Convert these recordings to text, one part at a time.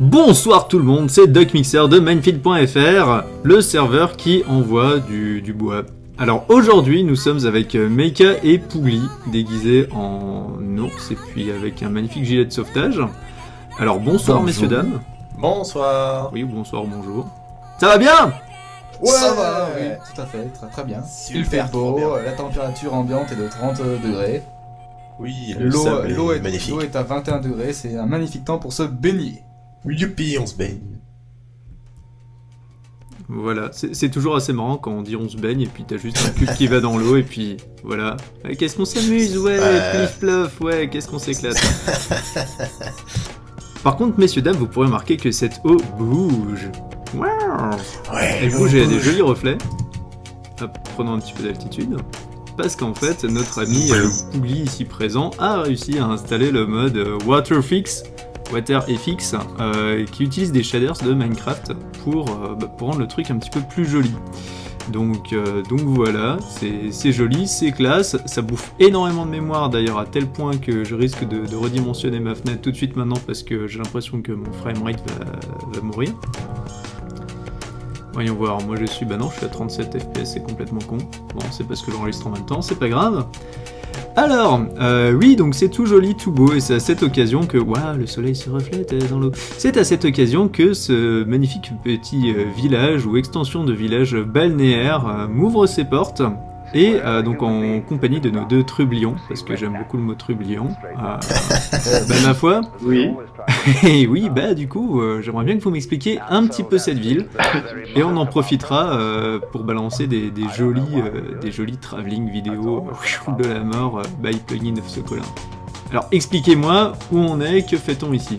Bonsoir tout le monde, c'est DuckMixer de Minefield.fr, le serveur qui envoie du bois. Alors aujourd'hui nous sommes avec Meika et Pougli, déguisés en ours et puis avec un magnifique gilet de sauvetage. Alors bonsoir bonjour. Messieurs dames. Bonsoir. Oui, bonsoir, bonjour. Ça va bien? Ouais, ça va, oui, tout à fait, très bien. Super, il fait beau, la température ambiante est de 30 degrés. Oui, l'eau est magnifique. L'eau est à 21 degrés, c'est un magnifique temps pour se baigner. Youpi, on se baigne. Voilà, c'est toujours assez marrant quand on dit on se baigne et puis t'as juste un cul qui va dans l'eau et puis voilà. Qu'est-ce qu'on s'amuse, ouais, plif plof, ouais, qu'est-ce qu'on s'éclate. Par contre, messieurs dames, vous pourrez remarquer que cette eau bouge. Wow. Ouais, elle bouge et a des jolis reflets. Hop, prenons un petit peu d'altitude. Parce qu'en fait, notre ami Pougli ici présent a réussi à installer le mode WaterFX, qui utilise des shaders de Minecraft pour rendre le truc un petit peu plus joli. Donc voilà, c'est joli, c'est classe, ça bouffe énormément de mémoire d'ailleurs à tel point que je risque de redimensionner ma fenêtre tout de suite maintenant parce que j'ai l'impression que mon framerate va mourir. Voyons voir, moi je suis à 37 fps, c'est complètement con. Bon, c'est parce que j'enregistre en même temps, c'est pas grave. Alors, oui, donc c'est tout joli, tout beau, et c'est à cette occasion que... Waouh, le soleil se reflète dans l'eau. C'est à cette occasion que ce magnifique petit village, ou extension de village balnéaire, m'ouvre ses portes. Et donc en compagnie de nos deux trublions, parce que j'aime beaucoup le mot trublion, ma foi, oui. Et oui, du coup, j'aimerais bien que vous m'expliquiez un petit peu cette ville, et on en profitera pour balancer des jolis travelling vidéo de la mort by Plugin of Sokolin. Alors expliquez-moi où on est, que fait-on ici?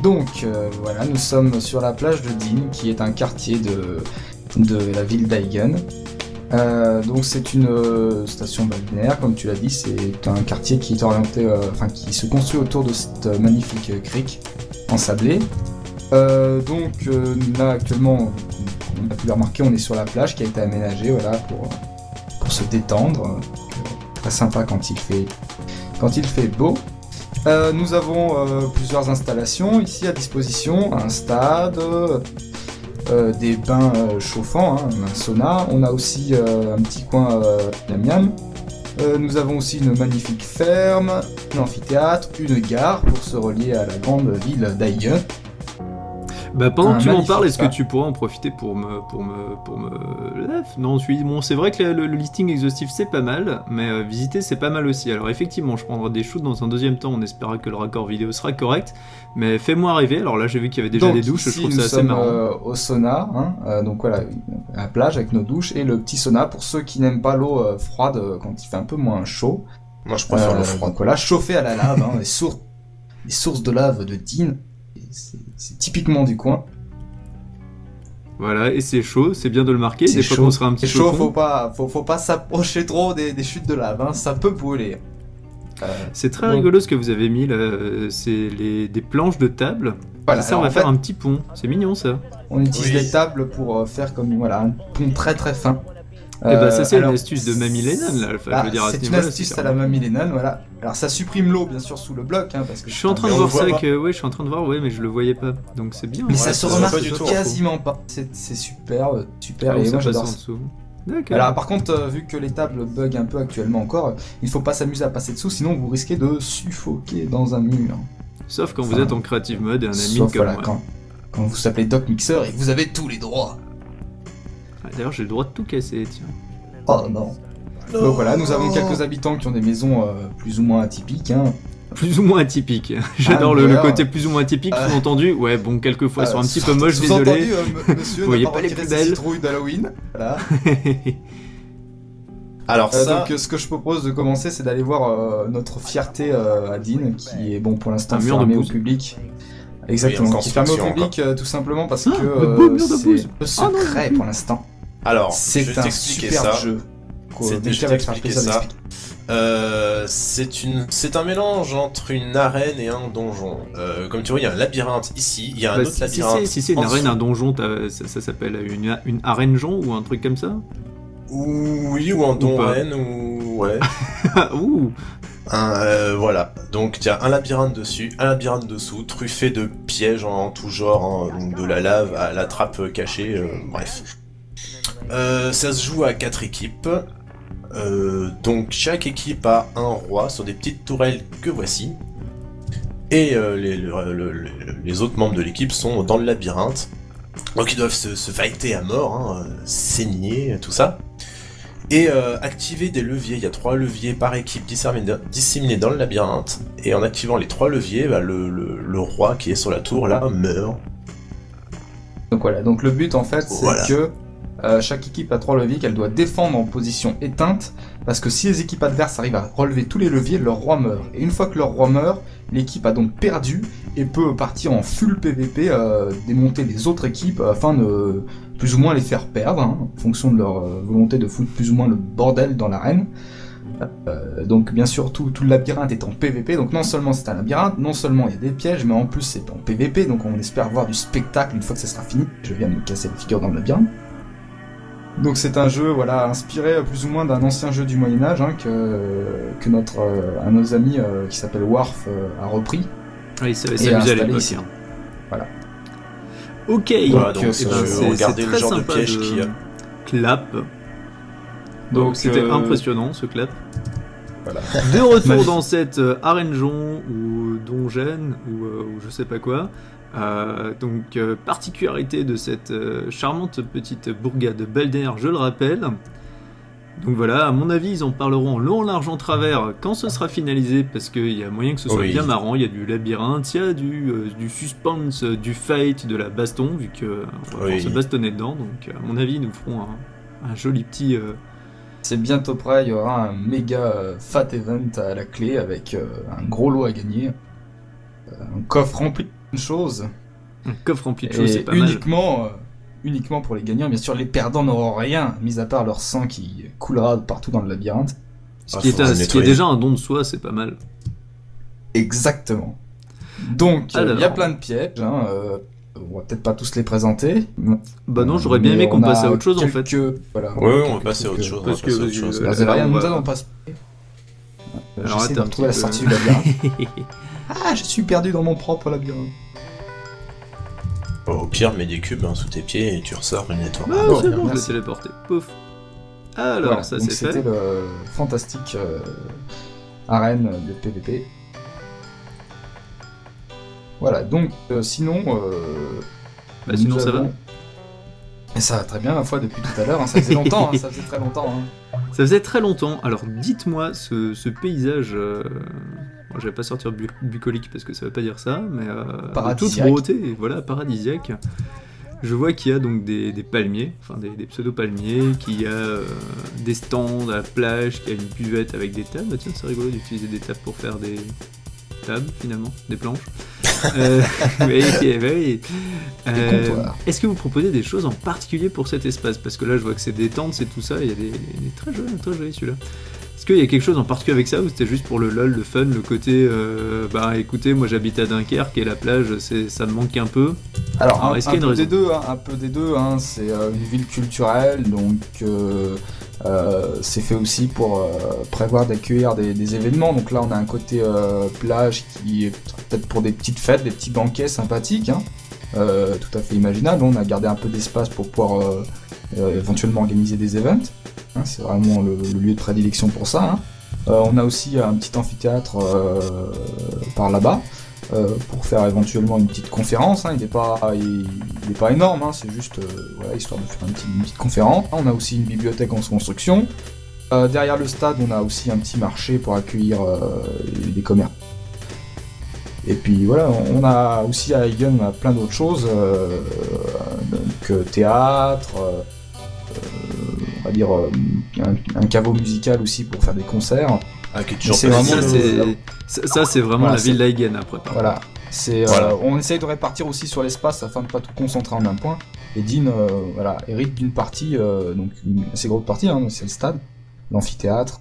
Donc voilà, nous sommes sur la plage de Dean, qui est un quartier de la ville d'Aigen. Donc c'est une station balnéaire, comme tu l'as dit, c'est un quartier qui est orienté, qui se construit autour de cette magnifique crique ensablée. Donc là actuellement, on a pu le remarquer, on est sur la plage qui a été aménagée, voilà, pour se détendre. Très sympa quand il fait beau. Nous avons plusieurs installations ici à disposition, un stade. Des bains chauffants, un sauna, on a aussi un petit coin miam miam. Nous avons aussi une magnifique ferme, un amphithéâtre, une gare pour se relier à la grande ville d'Aigen. Pendant que tu m'en parles, est-ce que tu pourrais en profiter pour me... Non, bon, c'est vrai que le listing exhaustif c'est pas mal, mais visiter c'est pas mal aussi. Alors effectivement, je prendrai des shoots dans un deuxième temps, on espéra que le raccord vidéo sera correct, mais fais-moi rêver. Alors là j'ai vu qu'il y avait déjà des douches, je trouve ça assez marrant. Au sauna, donc voilà, à la plage avec nos douches et le petit sauna pour ceux qui n'aiment pas l'eau froide quand il fait un peu moins chaud. Moi je préfère l'eau froide. Donc voilà, chauffer à la lave, les sources de lave de Dean. C'est typiquement du coin. Voilà, et c'est chaud, c'est bien de le marquer, des fois qu'on sera un petit peu chaud, con. faut pas s'approcher trop des chutes de lave, ça peut brûler. C'est très rigolo ce que vous avez mis là, c'est des planches de table, voilà, ça on va faire un petit pont, c'est mignon ça. On utilise les tables pour faire comme un pont très très fin. Ça c'est une astuce de Mamie Lennon là, je veux dire, c'est une astuce à la Mamie Lennon, voilà. Alors ça supprime l'eau bien sûr sous le bloc, parce que je suis en train de voir ça, je suis en train de voir, mais je le voyais pas, donc c'est bien. Mais ça se remarque quasiment pas, c'est super, et moi j'adore ça. Alors par contre, vu que les tables bug un peu actuellement encore, il faut pas s'amuser à passer dessous, sinon vous risquez de suffoquer dans un mur. Sauf quand vous êtes en creative mode et un admin comme moi. Quand vous s'appelez DuckMixer et que vous avez tous les droits. D'ailleurs, j'ai le droit de tout casser, tiens. Oh non. Donc voilà, nous avons quelques habitants qui ont des maisons plus ou moins atypiques. Plus ou moins atypiques. J'adore le côté plus ou moins atypique, sous-entendu. Ouais, bon, quelquefois, ils sont un petit peu moches, désolé. Monsieur, vous voyez pas les plus belles. Citrouilles d'Halloween. Voilà. Alors donc ce que je propose de commencer, c'est d'aller voir notre fierté à Dean, qui est pour l'instant fermé au public. Exactement, qui est fermé au public tout simplement parce que c'est un peu secret pour l'instant. Alors, c'est un super jeu. C'est un mélange entre une arène et un donjon. Comme tu vois, il y a un labyrinthe ici, il y a un autre labyrinthe. Si c'est une arène, un donjon, ça s'appelle une arène-jon ou un truc comme ça? Oui, ou un donjon, ouais. Ouh. Voilà, donc il y a un labyrinthe dessus, un labyrinthe dessous, truffé de pièges en tout genre, hein, donc de la lave à la trappe cachée, bref. Ça se joue à 4 équipes, donc chaque équipe a un roi sur des petites tourelles que voici, et les autres membres de l'équipe sont dans le labyrinthe, donc ils doivent se fighter à mort, hein, saigner, tout ça. Et activer des leviers, il y a 3 leviers par équipe disséminés dans le labyrinthe, et en activant les 3 leviers, bah, le roi qui est sur la tour là meurt. Donc voilà, donc le but en fait c'est Voilà. que chaque équipe a 3 leviers qu'elle doit défendre en position éteinte, parce que si les équipes adverses arrivent à relever tous les leviers, leur roi meurt. Et une fois que leur roi meurt, l'équipe a donc perdu et peut partir en full PVP, démonter les autres équipes afin de plus ou moins les faire perdre, hein, en fonction de leur volonté de foutre plus ou moins le bordel dans l'arène. Donc bien sûr tout le labyrinthe est en PVP, donc non seulement c'est un labyrinthe, non seulement il y a des pièges, mais en plus c'est en PVP, donc on espère voir du spectacle une fois que ça sera fini. Je viens de me casser la figure dans le labyrinthe. Donc c'est un jeu voilà inspiré plus ou moins d'un ancien jeu du Moyen-Âge, hein, que notre un de nos amis qui s'appelle Warf a repris. Ouais, il savait Et s'amuser à installé l'époque. ici. Hein. Voilà. Ok, Voilà, donc c'est- regardez le très genre de sympa piège qu'il y a. Clap. Donc C'était impressionnant ce clap. Voilà. De retour Magnifique. dans cette arénjon ou donjon ou je sais pas quoi. Donc particularité de cette charmante petite bourgade balnéaire, je le rappelle. Donc voilà, à mon avis, ils en parleront en long, en large, en travers quand ce sera finalisé, parce qu'il y a moyen que ce soit Oui. bien marrant. Il y a du labyrinthe, il y a du suspense, du fight, de la baston, vu que on va pouvoir Oui. se bastonner dedans. Donc à mon avis, ils nous feront un joli petit. C'est bientôt prêt, il y aura un méga fat event à la clé avec un gros lot à gagner, un coffre rempli de choses, Un coffre rempli de choses, et c'est pas mal. uniquement pour les gagnants. Bien sûr, les perdants n'auront rien, mis à part leur sang qui coulera partout dans le labyrinthe. Ce qui est faudra ce qui est nettoyer. déjà un don de soi, c'est pas mal. Exactement. Donc, il y a Alors. plein de pièges, hein, on va peut-être pas tous les présenter. Bah non, j'aurais bien Mais aimé qu'on on a passe à autre chose en fait. quelques- Voilà, Ouais, on va quelques passer à trucs, autre chose. parce on va passer à que, autre chose. euh, Vous avez rien, on nous va- allons pas se... Alors, J'essaie de attends un retrouver la petit sortie peu. du labyrinthe. Ah, je suis perdu dans mon propre labyrinthe. Au pire, mets des cubes hein, sous tes pieds et tu ressors une étoile. Ah, bon, c'est bon, je l'ai merci. téléporté. Pouf. Alors, Voilà, ça donc c'est c'était fait. le fantastique arène de PVP. Voilà, donc sinon... Bah, sinon nous ça va. avons- Et ça va très bien, ma foi, depuis tout à l'heure, hein, ça faisait longtemps, hein, ça faisait très longtemps. Hein. Ça faisait très longtemps. Alors dites-moi, ce paysage. Bon, je vais pas sortir bucolique parce que ça veut pas dire ça, mais de toute Paradisiaque. beauté, voilà, paradisiaque. Je vois qu'il y a donc des palmiers, enfin des pseudo-palmiers, qu'il y a des stands à la plage, qu'il y a une buvette avec des tables. Bah, tiens, c'est rigolo d'utiliser des tables pour faire des tables, finalement, des planches. Oui, oui. comptoirs. Est-ce que vous proposez des choses en particulier pour cet espace? Parce que là, je vois que c'est des tentes, c'est tout ça, il y a des très joli celui-là. Est-ce qu'il y a quelque chose en particulier avec ça, ou c'était juste pour le lol, le fun, le côté bah écoutez, moi j'habite à Dunkerque et la plage, ça me manque un peu. Alors, Alors, un, est-ce un qu'il y a une peu des raison deux, hein, un peu des deux, hein, c'est une ville culturelle, donc c'est fait aussi pour prévoir d'accueillir des événements. Donc là, on a un côté plage qui est peut-être pour des petites fêtes, des petits banquets sympathiques, hein, tout à fait imaginable. On a gardé un peu d'espace pour pouvoir éventuellement organiser des events. Hein, c'est vraiment le lieu de prédilection pour ça. Hein. On a aussi un petit amphithéâtre par là-bas. Pour faire éventuellement une petite conférence, hein. il est pas énorme, hein. C'est juste voilà, histoire de faire une petite conférence. On a aussi une bibliothèque en construction. Derrière le stade, on a aussi un petit marché pour accueillir des commerces. Et puis voilà, on a aussi à Hagen, on a plein d'autres choses, donc théâtre, on va dire un caveau musical aussi pour faire des concerts. Ah, qui est toujours C'est pas vraiment facile. Ça, c'est vraiment Voilà, la ville d'Hagen après. Voilà. Voilà. On essaye de répartir aussi sur l'espace afin de pas tout concentrer en un point. Et Dean voilà, hérite d'une partie, donc une assez grosse partie, hein, c'est le stade, l'amphithéâtre,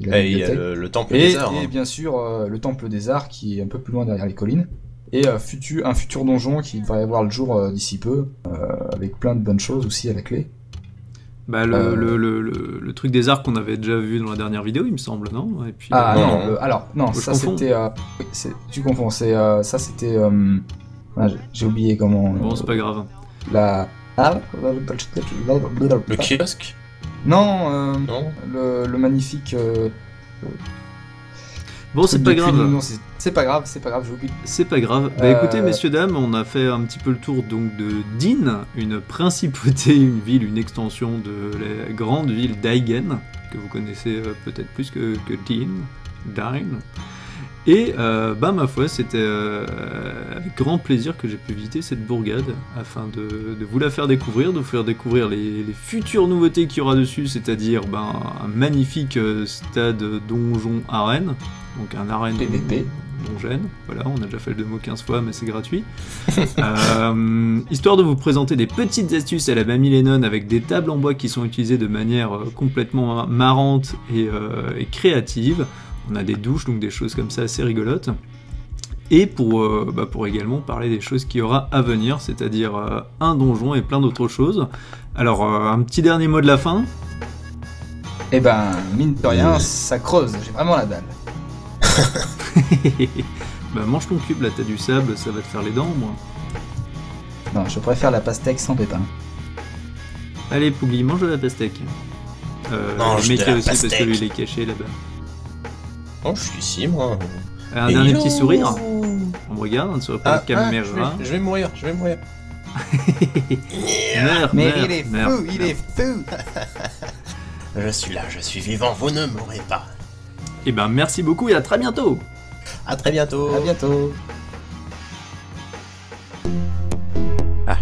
la Et il y a bibliothèque. le temple Et, des arts. et hein. bien sûr le temple des arts qui est un peu plus loin derrière les collines. Et un futur donjon qui devrait avoir le jour d'ici peu, avec plein de bonnes choses aussi à la clé. Bah, le truc des arcs qu'on avait déjà vu dans la dernière vidéo, il me semble, non? Et puis, Ah non, non, non. alors non, Je ça confonds. c'était... oui, tu confonds, ça c'était... j'ai oublié comment... Bon, c'est pas grave. La... Le kiosque? Non, Non. le magnifique... Bon, c'est truc pas de grave. cul, non, c'est pas grave, j'ai oublié. C'est pas grave. Bah écoutez, messieurs, dames, on a fait un petit peu le tour donc de Din, une principauté, une ville, une extension de la grande ville d'Aigen, que vous connaissez peut-être plus que Din. Et bah ma foi, c'était avec grand plaisir que j'ai pu visiter cette bourgade afin de vous la faire découvrir, de vous faire découvrir les futures nouveautés qu'il y aura dessus, c'est-à-dire un magnifique stade donjon-arène, donc un arène PVP. donjon, voilà, on a déjà fait le mot 15 fois mais c'est gratuit. Histoire de vous présenter des petites astuces à la Mamie Lennon avec des tables en bois qui sont utilisées de manière complètement marrante et créative. On a des douches, donc des choses comme ça assez rigolotes. Et pour également parler des choses qu'il y aura à venir, c'est-à-dire un donjon et plein d'autres choses. Alors, un petit dernier mot de la fin. Eh ben, mine de rien, ça creuse, j'ai vraiment la dalle. Bah, mange ton cube, là t'as du sable, ça va te faire les dents, moi. Non, je préfère la pastèque sans pépins. Allez, Pougli, mange de la pastèque. Mange de Métier la aussi, parce que pastèque. lui il est caché là-bas. Oh, je suis ici, moi. Un Et dernier yo petit sourire. On me regarde sur la caméra. je vais mourir. Meurs, Mais meurs, il est meurs. fou, il est fou. Je suis là, je suis vivant, vous ne mourrez pas. Et ben merci beaucoup et à très bientôt. À très bientôt. À bientôt. Ah.